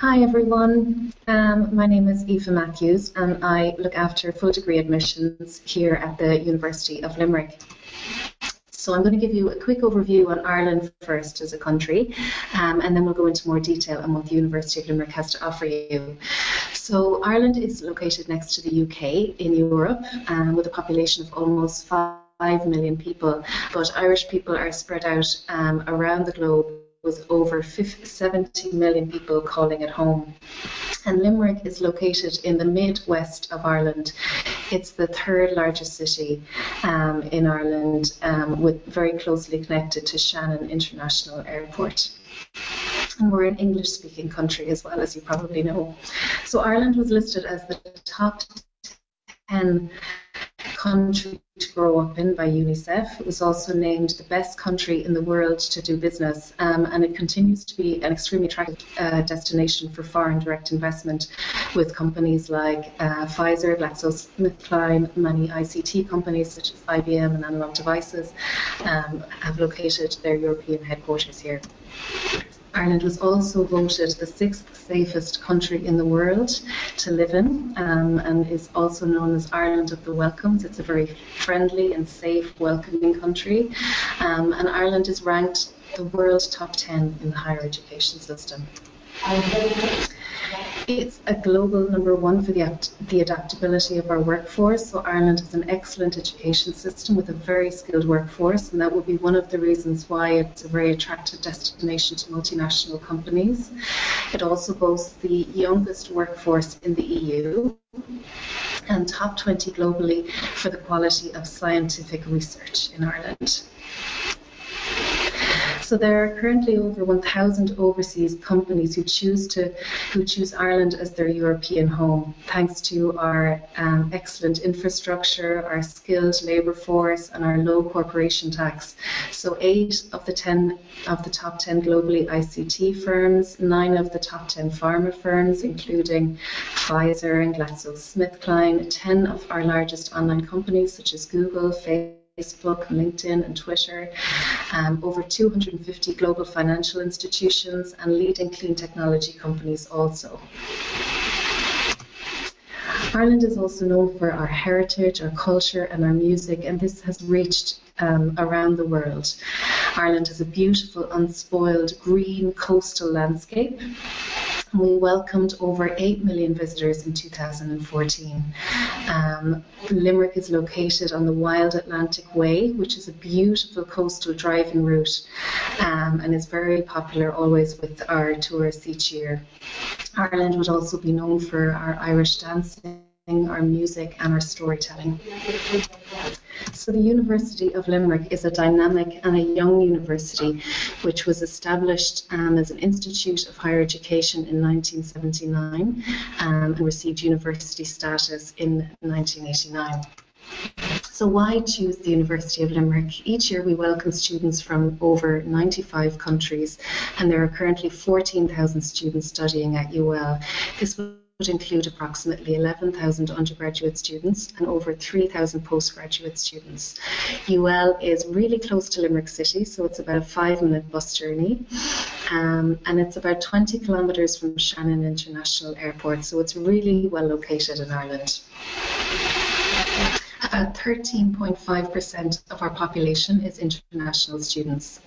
Hi everyone, my name is Aofie Matthews and I look after full degree admissions here at the University of Limerick. So I'm going to give you a quick overview on Ireland first as a country, and then we'll go into more detail on what the University of Limerick has to offer you. So Ireland is located next to the UK in Europe, with a population of almost 5 million people, but Irish people are spread out around the globe, with over 70 million people calling it home. And Limerick is located in the mid-west of Ireland. It's the third largest city in Ireland, with very closely connected to Shannon International Airport. And we're an English-speaking country as well, as you probably know. So Ireland was listed as the top 10 country to grow up in by UNICEF. It was also named the best country in the world to do business, and it continues to be an extremely attractive destination for foreign direct investment, with companies like Pfizer, GlaxoSmithKline, many ICT companies such as IBM and Analog Devices have located their European headquarters here. Ireland was also voted the 6th safest country in the world to live in, and is also known as Ireland of the Welcomes. It's a very friendly and safe, welcoming country, and Ireland is ranked the world top 10 in the higher education system. It's a global #1 for the adaptability of our workforce. So Ireland has an excellent education system with a very skilled workforce, and that will be one of the reasons why it's a very attractive destination to multinational companies. It also boasts the youngest workforce in the EU and top 20 globally for the quality of scientific research in Ireland. So there are currently over 1,000 overseas companies who choose Ireland as their European home, thanks to our excellent infrastructure, our skilled labour force, and our low corporation tax. So 8 of the top 10 globally ICT firms, 9 of the top 10 pharma firms, including Pfizer and GlaxoSmithKline, 10 of our largest online companies such as Google, Facebook, LinkedIn and Twitter, over 250 global financial institutions and leading clean technology companies also. Ireland is also known for our heritage, our culture and our music, and this has reached around the world. Ireland has a beautiful, unspoiled, green coastal landscape. We welcomed over 8 million visitors in 2014. Limerick is located on the Wild Atlantic Way, which is a beautiful coastal driving route, and is very popular always with our tourists each year. Ireland would also be known for our Irish dancing, our music and our storytelling. So the University of Limerick is a dynamic and a young university which was established as an institute of higher education in 1979 and received university status in 1989. So why choose the University of Limerick? Each year we welcome students from over 95 countries, and there are currently 14,000 students studying at UL. This would include approximately 11,000 undergraduate students and over 3,000 postgraduate students. UL is really close to Limerick City, so it's about a 5-minute bus journey, and it's about 20 kilometres from Shannon International Airport, so it's really well located in Ireland. About 13.5% of our population is international students.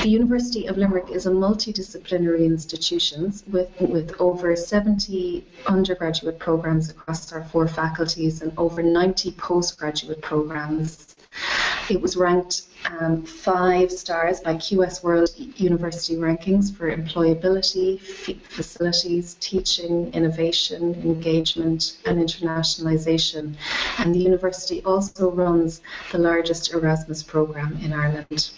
The University of Limerick is a multidisciplinary institution with over 70 undergraduate programs across our 4 faculties and over 90 postgraduate programs. It was ranked 5 stars by QS World University Rankings for employability, facilities, teaching, innovation, engagement and internationalization. And the university also runs the largest Erasmus program in Ireland.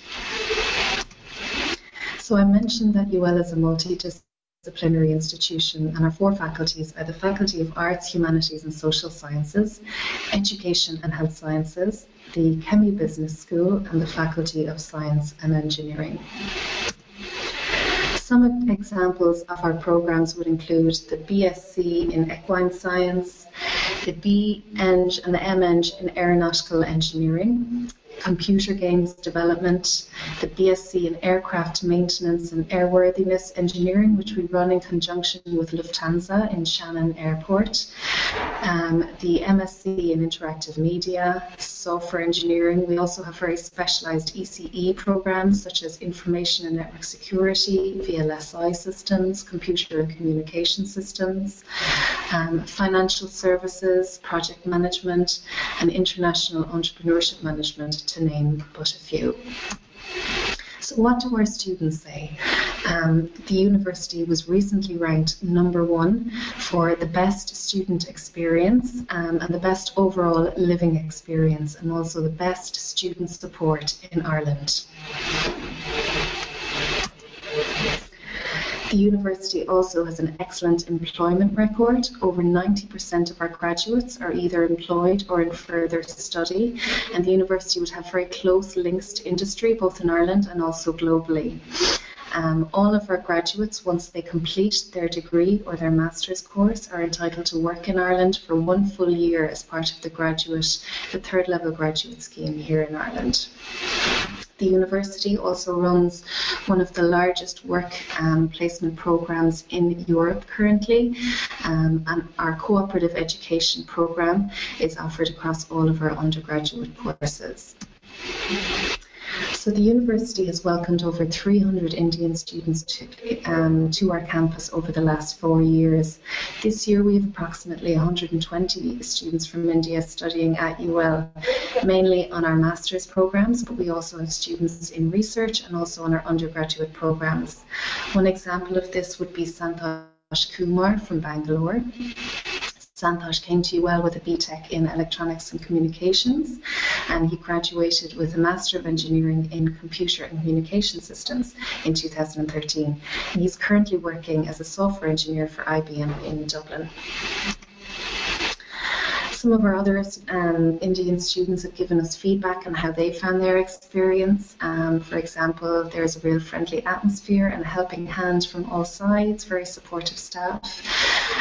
So I mentioned that UL is a multidisciplinary institution, and our 4 faculties are the Faculty of Arts, Humanities and Social Sciences, Education and Health Sciences, the Chemie Business School and the Faculty of Science and Engineering. Some examples of our programs would include the BSc in Equine Science, the B-Eng and the M-Eng in Aeronautical Engineering, Computer Games Development, the BSc in Aircraft Maintenance and Airworthiness Engineering, which we run in conjunction with Lufthansa in Shannon Airport, the MSc in Interactive Media, Software Engineering. We also have very specialised ECE programs such as Information and Network Security, VLSI systems, Computer and Communication Systems, Financial Services, Project Management, and International Entrepreneurship Management, to name but a few. So what do our students say? The university was recently ranked #1 for the best student experience and the best overall living experience, and also the best student support in Ireland. The university also has an excellent employment record. Over 90% of our graduates are either employed or in further study, and the university would have very close links to industry, both in Ireland and also globally. All of our graduates, once they complete their degree or their master's course, are entitled to work in Ireland for 1 full year as part of the third level graduate scheme here in Ireland. The university also runs one of the largest work placement programs in Europe currently, and our cooperative education program is offered across all of our undergraduate courses. So the university has welcomed over 300 Indian students to our campus over the last 4 years. This year we have approximately 120 students from India studying at UL, mainly on our master's programs, but we also have students in research and also on our undergraduate programs. One example of this would be Santosh Kumar from Bangalore. Santosh came to UL with a BTEC in Electronics and Communications, and he graduated with a Master of Engineering in Computer and Communication Systems in 2013. And he's currently working as a software engineer for IBM in Dublin. Some of our other Indian students have given us feedback on how they found their experience. For example, there's a real friendly atmosphere and a helping hand from all sides, very supportive staff,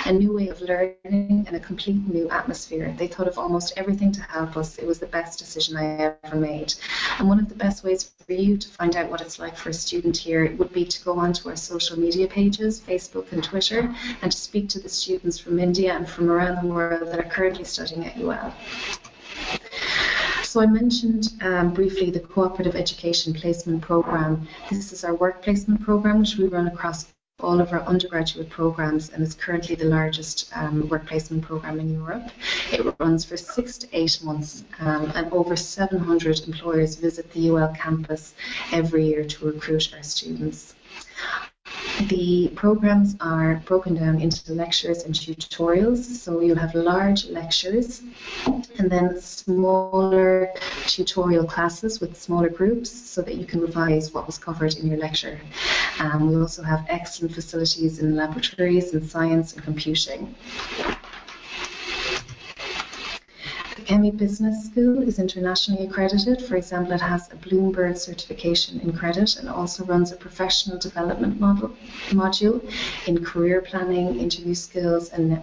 a new way of learning and a complete new atmosphere. They thought of almost everything to help us. It was the best decision I ever made. And one of the best ways for you to find out what it's like for a student here would be to go onto our social media pages, Facebook and Twitter, and to speak to the students from India and from around the world that are currently studying at UL. So I mentioned briefly the Cooperative Education Placement Programme. This is our work placement programme, which we run across all of our undergraduate programs, and is currently the largest work placement program in Europe. It runs for 6 to 8 months, and over 700 employers visit the UL campus every year to recruit our students. The programs are broken down into lectures and tutorials, so you'll have large lectures and then smaller tutorial classes with smaller groups so that you can revise what was covered in your lecture. We also have excellent facilities in laboratories in science and computing. The Chemie Business School is internationally accredited. For example, it has a Bloomberg certification in credit and also runs a professional development module in career planning, interview skills, and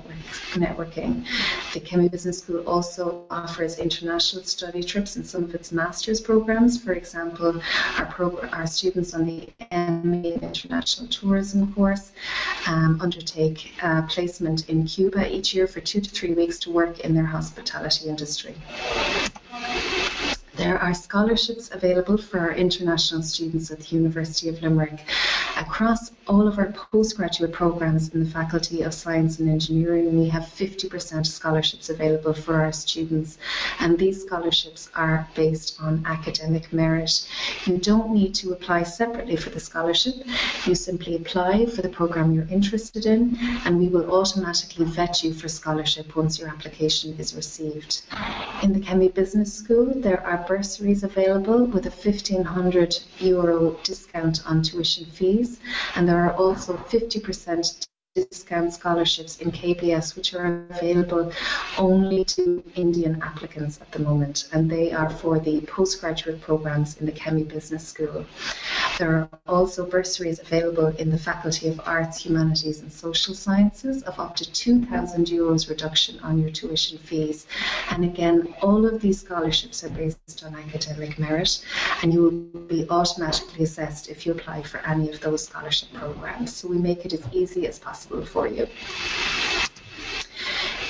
networking. The Chemie Business School also offers international study trips in some of its master's programs. For example, our students on the ME in International Tourism course undertake placement in Cuba each year for 2 to 3 weeks to work in their hospitality industry. There are scholarships available for our international students at the University of Limerick. Across all of our postgraduate programs in the Faculty of Science and Engineering, we have 50% scholarships available for our students, and these scholarships are based on academic merit. You don't need to apply separately for the scholarship. You simply apply for the program you're interested in, and we will automatically vet you for scholarship once your application is received. In the Chemie Business School, there are bursaries available with a €1,500 discount on tuition fees, and there are also 50% discount scholarships in KBS, which are available only to Indian applicants at the moment, and they are for the postgraduate programs in the Chemie Business School. There are also bursaries available in the Faculty of Arts, Humanities and Social Sciences of up to €2,000 reduction on your tuition fees. And again, all of these scholarships are based on academic merit, and you will be automatically assessed if you apply for any of those scholarship programs. So we make it as easy as possible for you.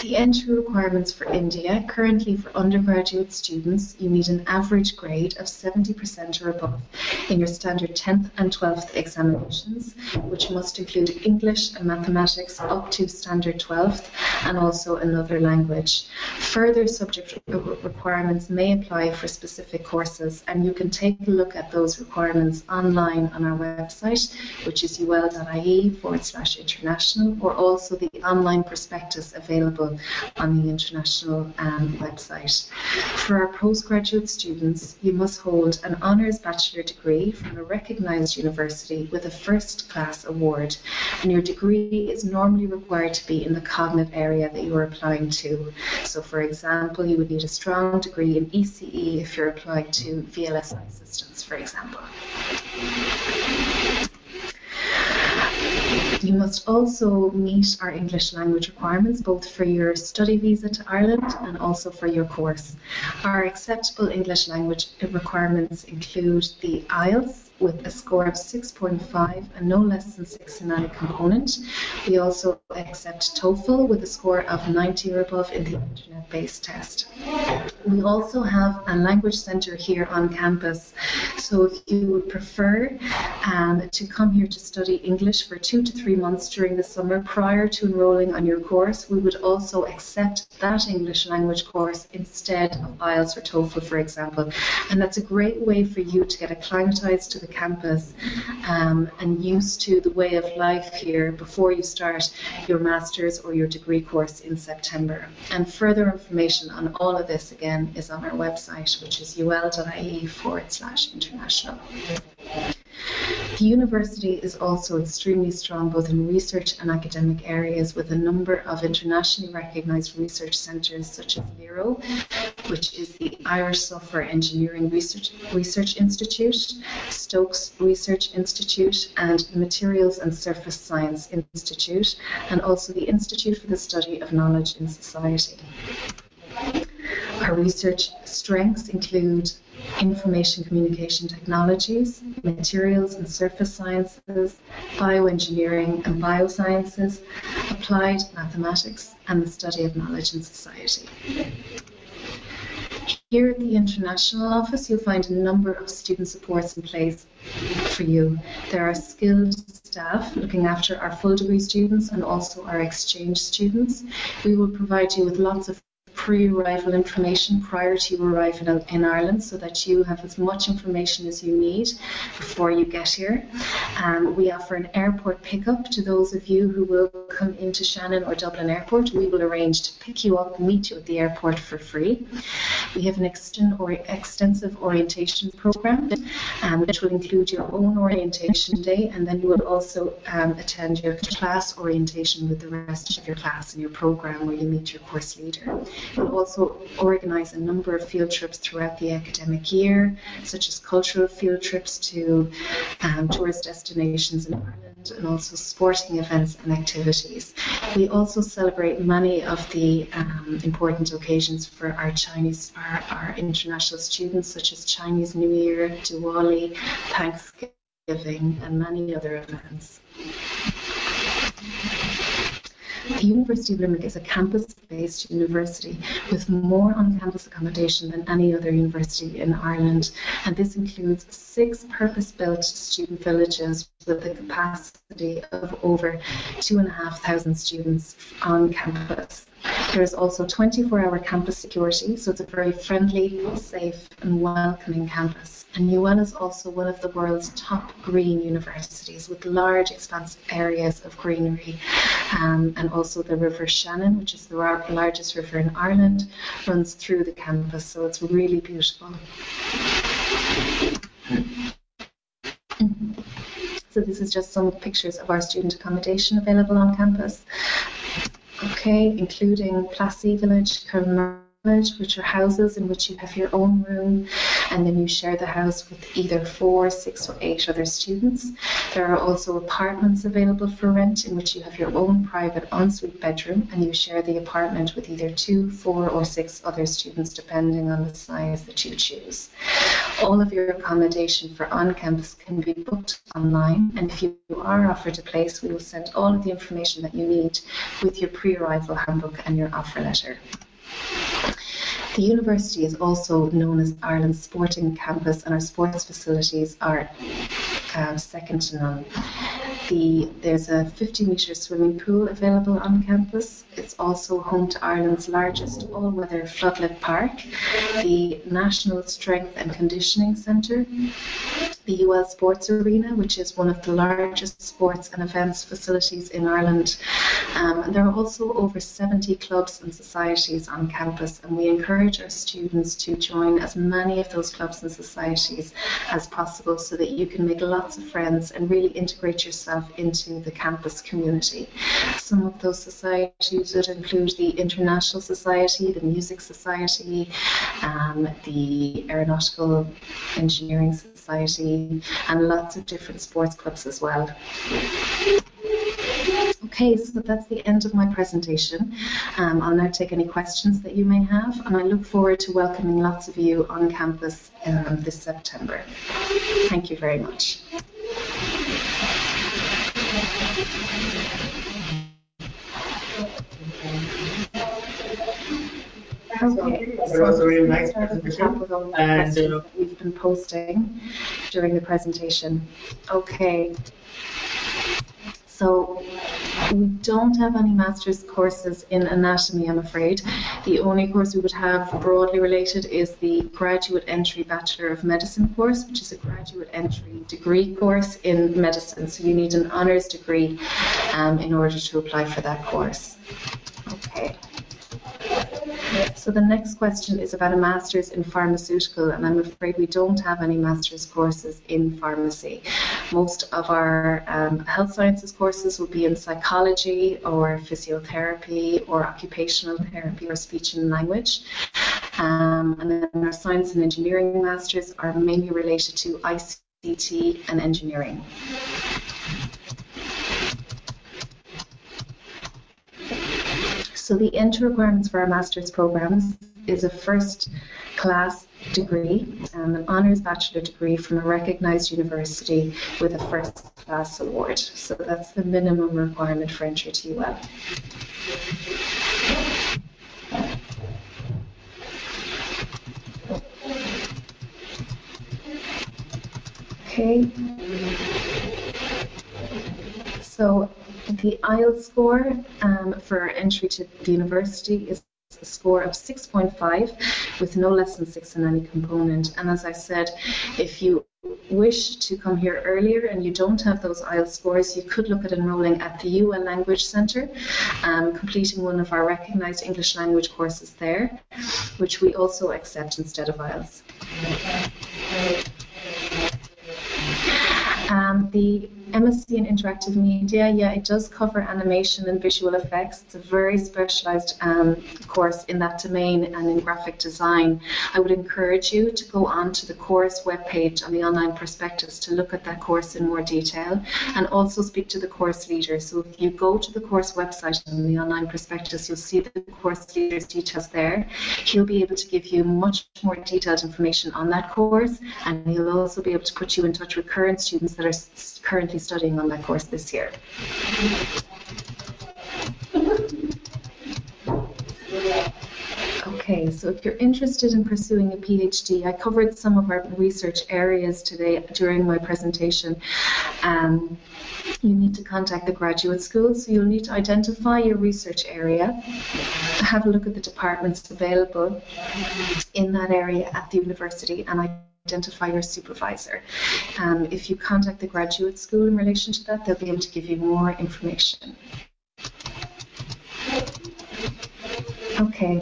The entry requirements for India: currently for undergraduate students, you need an average grade of 70% or above in your standard 10th and 12th examinations, which must include English and mathematics up to standard 12th, and also another language. Further subject requirements may apply for specific courses, and you can take a look at those requirements online on our website, which is ul.ie/international, or also the online prospectus available on the international website. For our postgraduate students, you must hold an honours bachelor degree from a recognised university with a first-class award, and your degree is normally required to be in the cognitive area that you are applying to. So, for example, you would need a strong degree in ECE if you're applying to VLSI systems, for example. You must also meet our English language requirements, both for your study visa to Ireland and also for your course. Our acceptable English language requirements include the IELTS with a score of 6.5 and no less than 6 in any component. We also accept TOEFL with a score of 90 or above in the internet-based test. We also have a language centre here on campus, so if you would prefer to come here to study English for 2 to 3 months during the summer prior to enrolling on your course, we would also accept that English language course instead of IELTS or TOEFL, for example. And that's a great way for you to get acclimatized to the campus and used to the way of life here before you start your master's or your degree course in September. And further information on all of this again is on our website, which is ul.ie/international. The university is also extremely strong both in research and academic areas, with a number of internationally recognised research centres such as LERO, which is the Irish Software Engineering Research Institute, Stokes Research Institute, and Materials and Surface Science Institute, and also the Institute for the Study of Knowledge in Society. Our research strengths include information communication technologies, materials and surface sciences, bioengineering and biosciences, applied mathematics, and the study of knowledge in society. Here at the International Office, you'll find a number of student supports in place for you. There are skilled staff looking after our full degree students and also our exchange students. We will provide you with lots of pre-arrival information prior to your arrival in Ireland, so that you have as much information as you need before you get here. We offer an airport pickup to those of you who will come into Shannon or Dublin Airport. We will arrange to pick you up and meet you at the airport for free. We have an extensive orientation program, which will include your own orientation day, and then you will also attend your class orientation with the rest of your class in your program, where you meet your course leader. We'll also organise a number of field trips throughout the academic year, such as cultural field trips to tourist destinations in Ireland, and also sporting events and activities. We also celebrate many of the important occasions for our international students, such as Chinese New Year, Diwali, Thanksgiving, and many other events. The University of Limerick is a campus-based university with more on-campus accommodation than any other university in Ireland, and this includes 6 purpose-built student villages with a capacity of over 2,500 students on campus. There is also 24-hour campus security, so it's a very friendly, safe and welcoming campus. And UL is also one of the world's top green universities, with large expansive areas of greenery. And also the River Shannon, which is the largest river in Ireland, runs through the campus, so it's really beautiful. So this is just some pictures of our student accommodation available on campus. Okay, including Plassey Village, Kilmarnock which are houses in which you have your own room, and then you share the house with either 4, 6, or 8 other students. There are also apartments available for rent in which you have your own private ensuite bedroom, and you share the apartment with either 2, 4, or 6 other students, depending on the size that you choose. All of your accommodation for on-campus can be booked online, and if you are offered a place, we will send all of the information that you need with your pre-arrival handbook and your offer letter. The university is also known as Ireland's sporting campus, and our sports facilities are second to none. There's a 50-metre swimming pool available on campus. It's also home to Ireland's largest all-weather floodlit park, the National Strength and Conditioning Centre, the UL Sports Arena, which is one of the largest sports and events facilities in Ireland. There are also over 70 clubs and societies on campus, and we encourage our students to join as many of those clubs and societies as possible so that you can make lots of friends and really integrate yourself into the campus community. Some of those societies would include the International Society, the Music Society, the Aeronautical Engineering Society, and lots of different sports clubs as well. Okay, so that's the end of my presentation. I'll now take any questions that you may have, and I look forward to welcoming lots of you on campus this September. Thank you very much. Okay, so it was a really nice presentation, and that we've been posting during the presentation. Okay, so we don't have any master's courses in anatomy, I'm afraid. The only course we would have broadly related is the Graduate Entry Bachelor of Medicine course, which is a graduate entry degree course in medicine. So you need an honours degree in order to apply for that course. Okay. So the next question is about a master's in pharmaceutical, and I'm afraid we don't have any master's courses in pharmacy. Most of our health sciences courses will be in psychology or physiotherapy or occupational therapy or speech and language. And then our science and engineering masters are mainly related to ICT and engineering. So the entry requirements for our master's programs is a first-class degree, an honours bachelor degree from a recognised university with a first-class award. So that's the minimum requirement for entry to UL. Okay. So the IELTS score for entry to the university is a score of 6.5 with no less than 6 in any component. And as I said, if you wish to come here earlier and you don't have those IELTS scores, you could look at enrolling at the UL Language Centre, completing one of our recognised English language courses there, which we also accept instead of IELTS. The MSc in Interactive Media, yeah, it does cover animation and visual effects. It's a very specialised course in that domain and in graphic design. I would encourage you to go on to the course webpage on the online prospectus to look at that course in more detail and also speak to the course leader. So if you go to the course website on the online prospectus, you'll see the course leader's details there. He'll be able to give you much more detailed information on that course, and he'll also be able to put you in touch with current students that are currently studying on that course this year. Okay, so if you're interested in pursuing a PhD, I covered some of our research areas today during my presentation. You need to contact the graduate school, so you'll need to identify your research area, have a look at the departments available in that area at the university, and identify your supervisor. If you contact the graduate school in relation to that, they'll be able to give you more information. Okay.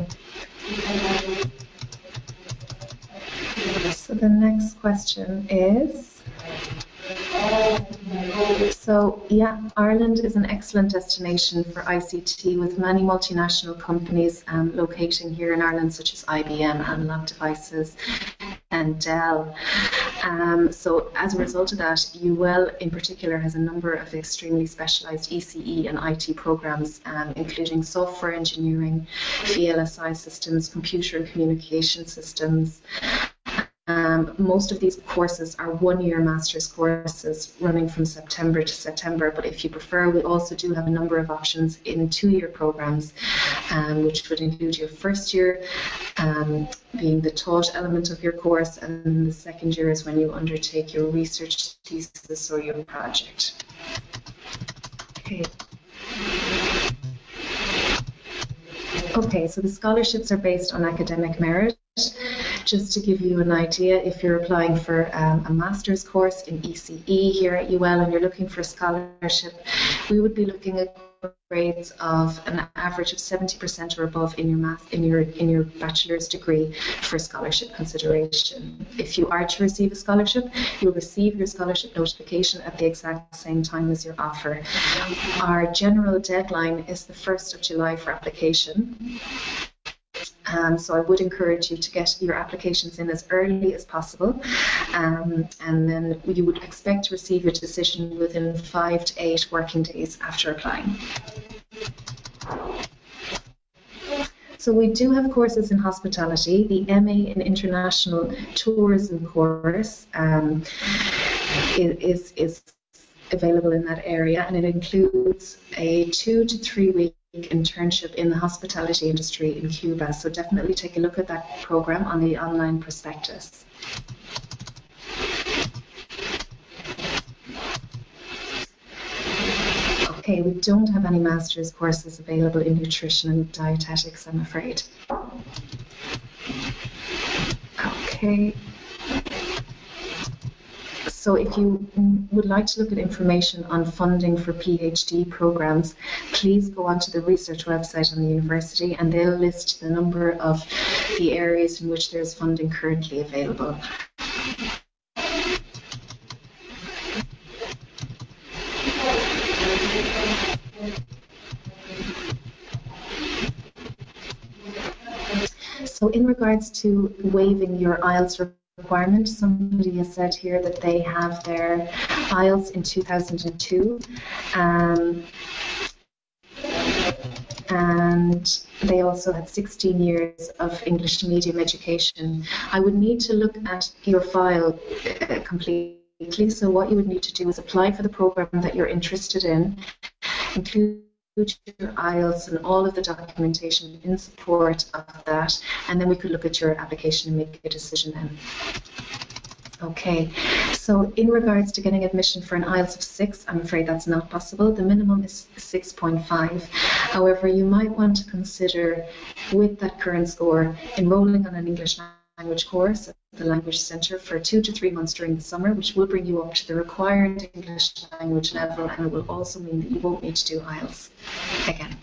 So the next question is, So yeah, Ireland is an excellent destination for ICT, with many multinational companies locating here in Ireland, such as IBM, Analog Devices, and Dell. So as a result of that, UL in particular has a number of extremely specialised ECE and IT programs, including software engineering, VLSI systems, computer and communication systems. Most of these courses are one-year master's courses running from September to September, but if you prefer, we also do have a number of options in two-year programs, which would include your first year being the taught element of your course, and the second year is when you undertake your research thesis or your project. Okay. Okay, so the scholarships are based on academic merit. Just to give you an idea, if you're applying for a master's course in ECE here at UL and you're looking for a scholarship, we would be looking at grades of an average of 70% or above in your bachelor's degree for scholarship consideration. If you are to receive a scholarship, you'll receive your scholarship notification at the exact same time as your offer. Our general deadline is the 1st of July for application. So I would encourage you to get your applications in as early as possible, and then you would expect to receive your decision within 5 to 8 working days after applying. So we do have courses in hospitality. The MA in International Tourism course is available in that area, and it includes a 2 to 3 week internship in the hospitality industry in Cuba. So definitely take a look at that program on the online prospectus. Okay, we don't have any master's courses available in nutrition and dietetics, I'm afraid. Okay. So if you would like to look at information on funding for PhD programs, please go onto the research website on the university, and they'll list the number of the areas in which there's funding currently available. So in regards to waiving your IELTS requirement, somebody has said here that they have their IELTS in 2002, and they also had 16 years of English medium education. I would need to look at your file completely, so what you would need to do is apply for the program that you're interested in, include your IELTS and all of the documentation in support of that, and then we could look at your application and make a decision then. Okay, so in regards to getting admission for an IELTS of 6, I'm afraid that's not possible. The minimum is 6.5. However, you might want to consider, with that current score, enrolling on an English language course at the Language Centre for 2 to 3 months during the summer, which will bring you up to the required English language level, and it will also mean that you won't need to do IELTS again.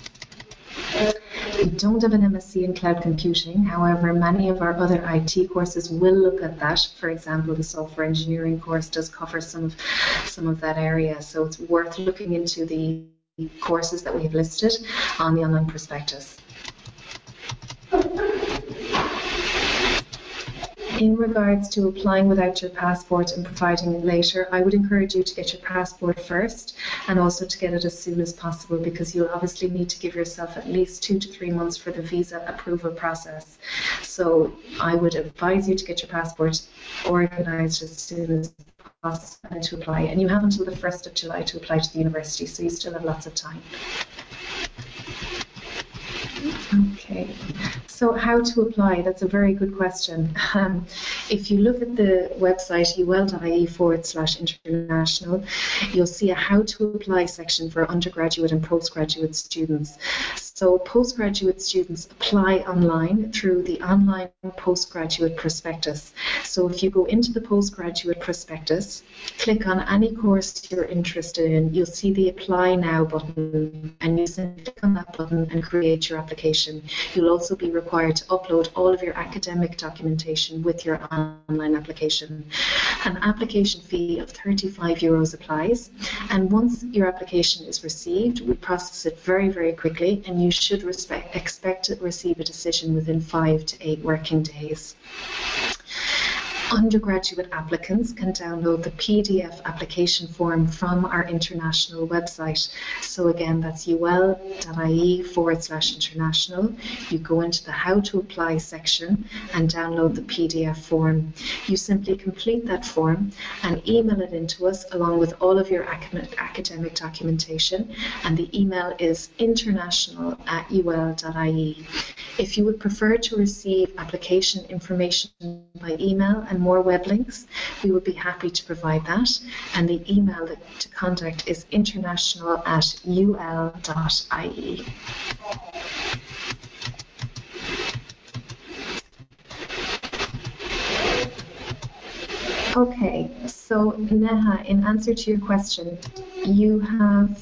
We don't have an MSc in cloud computing. However, many of our other IT courses will look at that. For example, the software engineering course does cover some of that area, so it's worth looking into the courses that we have listed on the online prospectus. In regards to applying without your passport and providing it later, I would encourage you to get your passport first, and also to get it as soon as possible, because you'll obviously need to give yourself at least 2 to 3 months for the visa approval process. So I would advise you to get your passport organised as soon as possible and to apply. And you have until the 1st of July to apply to the university, so you still have lots of time. Okay, so how to apply? That's a very good question. If you look at the website ul.ie/international, you'll see a how to apply section for undergraduate and postgraduate students. So postgraduate students apply online through the online postgraduate prospectus. So if you go into the postgraduate prospectus, click on any course you're interested in, you'll see the Apply Now button, and you simply click on that button and create your application. application. You'll also be required to upload all of your academic documentation with your online application. An application fee of €35 applies, and once your application is received, we process it very, very quickly, and you should expect to receive a decision within 5 to 8 working days. Undergraduate applicants can download the PDF application form from our international website. So again, that's ul.ie/international. You go into the How to Apply section and download the PDF form. You simply complete that form and email it into us along with all of your academic documentation, and the email is international@ul.ie. If you would prefer to receive application information by email and more web links, we would be happy to provide that. And the email to contact is international@ul.ie. Okay, so Neha, in answer to your question, you have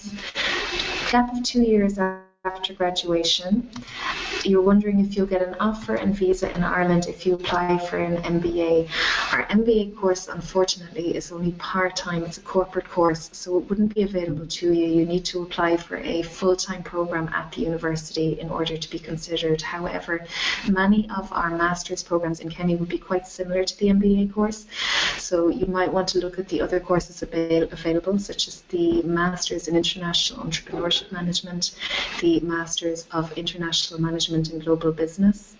a gap of 2 years after graduation. You're wondering if you'll get an offer and visa in Ireland if you apply for an MBA. Our MBA course, unfortunately, is only part-time. It's a corporate course, so it wouldn't be available to you. You need to apply for a full-time program at the university in order to be considered. However, many of our master's programs in Kenny would be quite similar to the MBA course, so you might want to look at the other courses available, such as the Masters in International Entrepreneurship Management, the Masters of International Management in Global Business,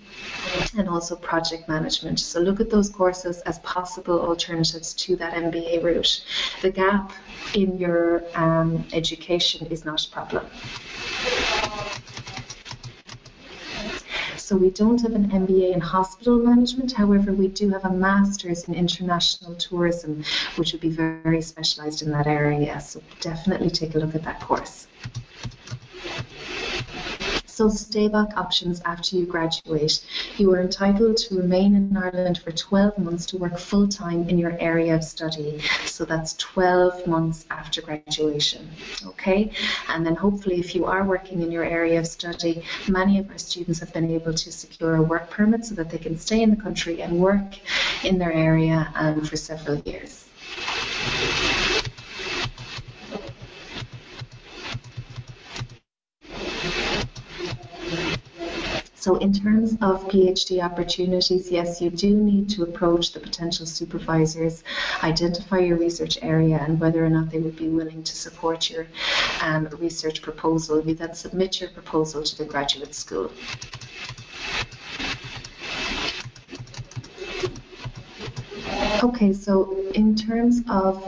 and also Project Management. So look at those courses as possible alternatives to that MBA route. The gap in your education is not a problem. So we don't have an MBA in hospital management. However, we do have a Master's in International Tourism, which would be very specialised in that area. So definitely take a look at that course. So stay-back options after you graduate. You are entitled to remain in Ireland for 12 months to work full-time in your area of study. So that's 12 months after graduation, okay? And then hopefully if you are working in your area of study, many of our students have been able to secure a work permit so that they can stay in the country and work in their area for several years. So in terms of PhD opportunities, yes, you do need to approach the potential supervisors, identify your research area and whether or not they would be willing to support your research proposal. You then submit your proposal to the graduate school. Okay, so in terms of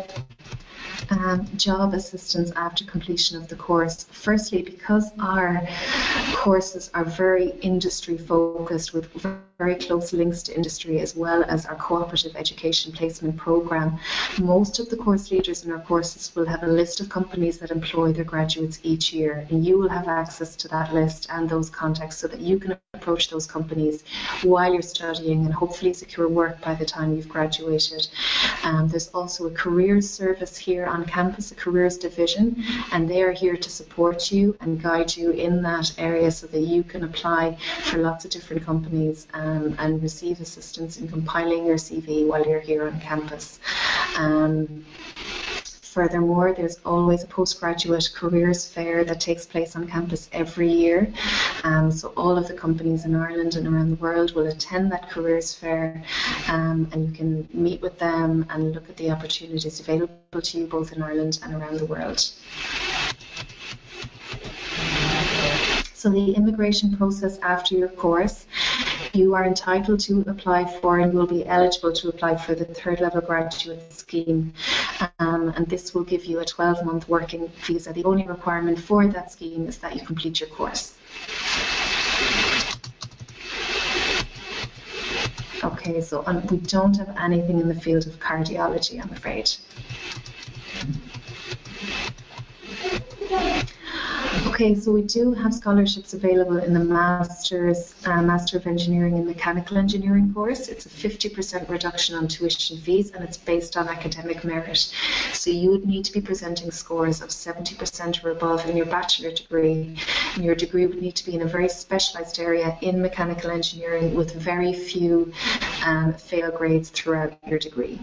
job assistance after completion of the course. Firstly, because our courses are very industry focused with very close links to industry, as well as our cooperative education placement program, most of the course leaders in our courses will have a list of companies that employ their graduates each year, and you will have access to that list and those contacts so that you can approach those companies while you're studying and hopefully secure work by the time you've graduated. There's also a careers service here on campus, a careers division, and they are here to support you and guide you in that area so that you can apply for lots of different companies and receive assistance in compiling your CV while you're here on campus. Furthermore, there's always a postgraduate careers fair that takes place on campus every year. So all of the companies in Ireland and around the world will attend that careers fair, and you can meet with them and look at the opportunities available to you both in Ireland and around the world. So the immigration process after your course, you are entitled to apply for and will be eligible to apply for the third level graduate scheme, and this will give you a 12-month working visa. The only requirement for that scheme is that you complete your course. Okay, so we don't have anything in the field of cardiology, I'm afraid. Okay, so we do have scholarships available in the Master of Engineering in Mechanical Engineering course. It's a 50% reduction on tuition fees, and it's based on academic merit. So you would need to be presenting scores of 70% or above in your bachelor degree, and your degree would need to be in a very specialised area in mechanical engineering with very few fail grades throughout your degree.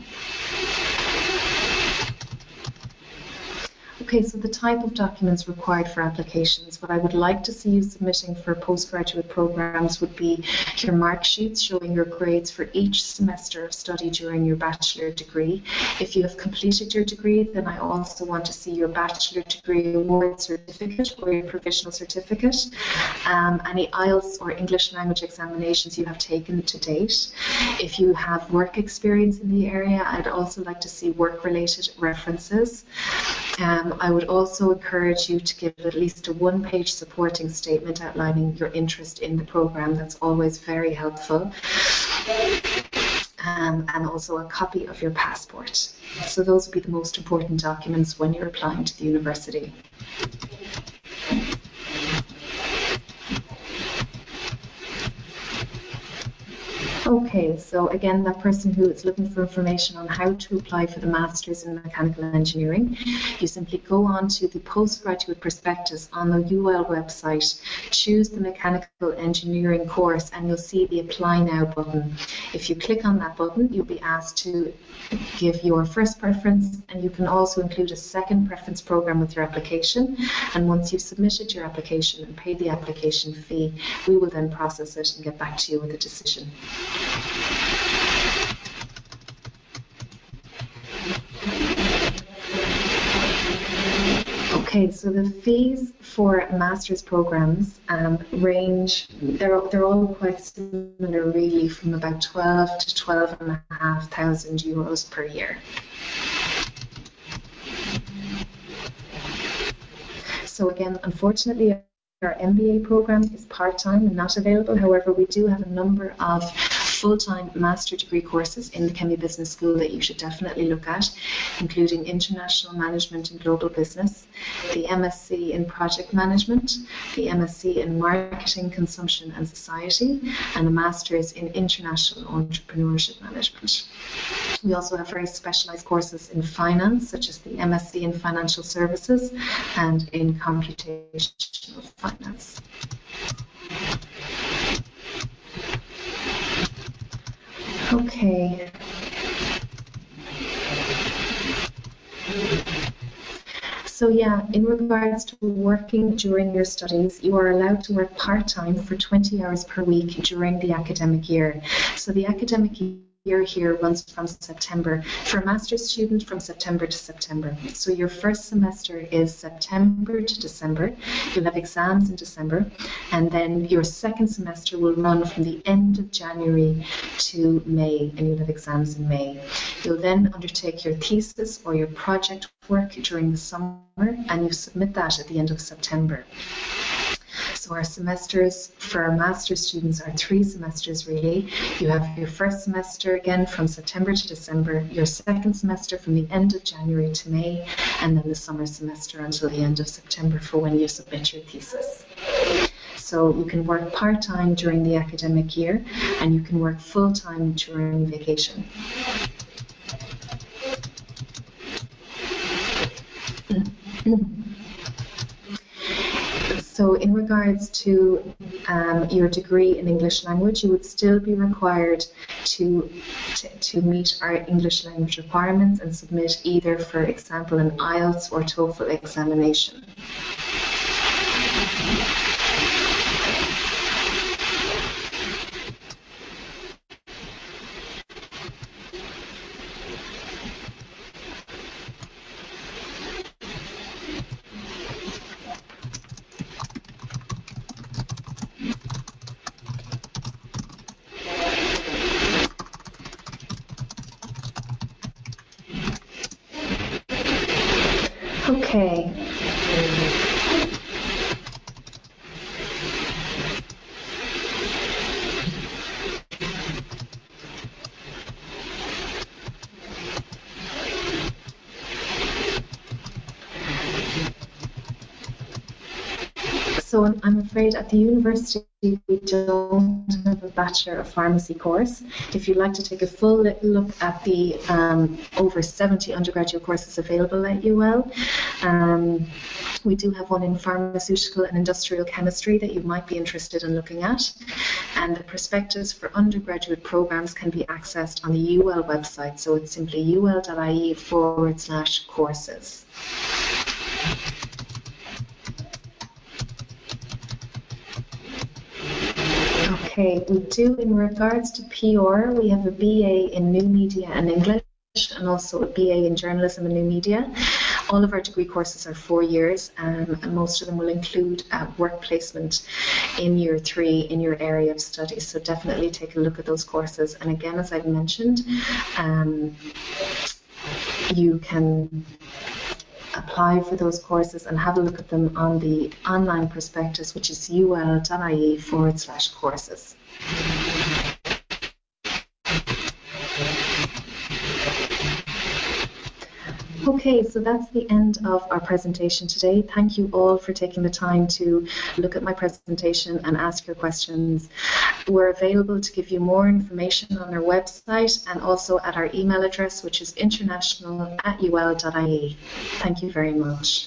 Okay, so the type of documents required for applications, what I would like to see you submitting for postgraduate programs would be your mark sheets showing your grades for each semester of study during your bachelor degree. If you have completed your degree, then I also want to see your bachelor degree award certificate or your provisional certificate, any IELTS or English language examinations you have taken to date. If you have work experience in the area, I'd also like to see work-related references. I would also encourage you to give at least a one-page supporting statement outlining your interest in the program. That's always very helpful. And also a copy of your passport. So those would be the most important documents when you're applying to the university. Okay, so again, that person who is looking for information on how to apply for the Masters in Mechanical Engineering, you simply go on to the postgraduate prospectus on the UL website, choose the Mechanical Engineering course, and you'll see the Apply Now button. If you click on that button, you'll be asked to give your first preference, and you can also include a second preference program with your application. And once you've submitted your application and paid the application fee, we will then process it and get back to you with a decision. Okay, so the fees for master's programs range, they're all quite similar really, from about 12 to 12,500 euros per year. So again, unfortunately, our MBA program is part-time and not available. However, we do have a number of full-time master degree courses in the Chemie Business School that you should definitely look at, including International Management and Global Business, the MSc in Project Management, the MSc in Marketing, Consumption and Society, and a Master's in International Entrepreneurship Management. We also have very specialised courses in finance, such as the MSc in Financial Services and in Computational Finance. Okay. So yeah, in regards to working during your studies, you are allowed to work part-time for 20 hours per week during the academic year. So the academic year here runs from September, for a master's student from September to September. So your first semester is September to December. You'll have exams in December, and then your second semester will run from the end of January to May, and you'll have exams in May. You'll then undertake your thesis or your project work during the summer, and you submit that at the end of September. So our semesters for our master's students are 3 semesters really. You have your first semester again from September to December, your second semester from the end of January to May, and then the summer semester until the end of September for when you submit your thesis. So you can work part-time during the academic year, and you can work full-time during vacation. So in regards to your degree in English language, you would still be required to meet our English language requirements and submit either, for example, an IELTS or TOEFL examination. Okay. So I'm afraid at the university we don't have a Bachelor of Pharmacy course. If you'd like to take a full look at the over 70 undergraduate courses available at UL, we do have one in pharmaceutical and industrial chemistry that you might be interested in looking at. And the prospectus for undergraduate programs can be accessed on the UL website. So it's simply ul.ie/courses. Okay, we do, in regards to PR, we have a BA in New Media and English, and also a BA in Journalism and New Media. All of our degree courses are 4 years, and most of them will include work placement in year 3 in your area of study. So definitely take a look at those courses. And again, as I've mentioned, you can apply for those courses and have a look at them on the online prospectus, which is ul.ie/courses. Okay, so that's the end of our presentation today. Thank you all for taking the time to look at my presentation and ask your questions. We're available to give you more information on our website and also at our email address, which is international@ul.ie. Thank you very much.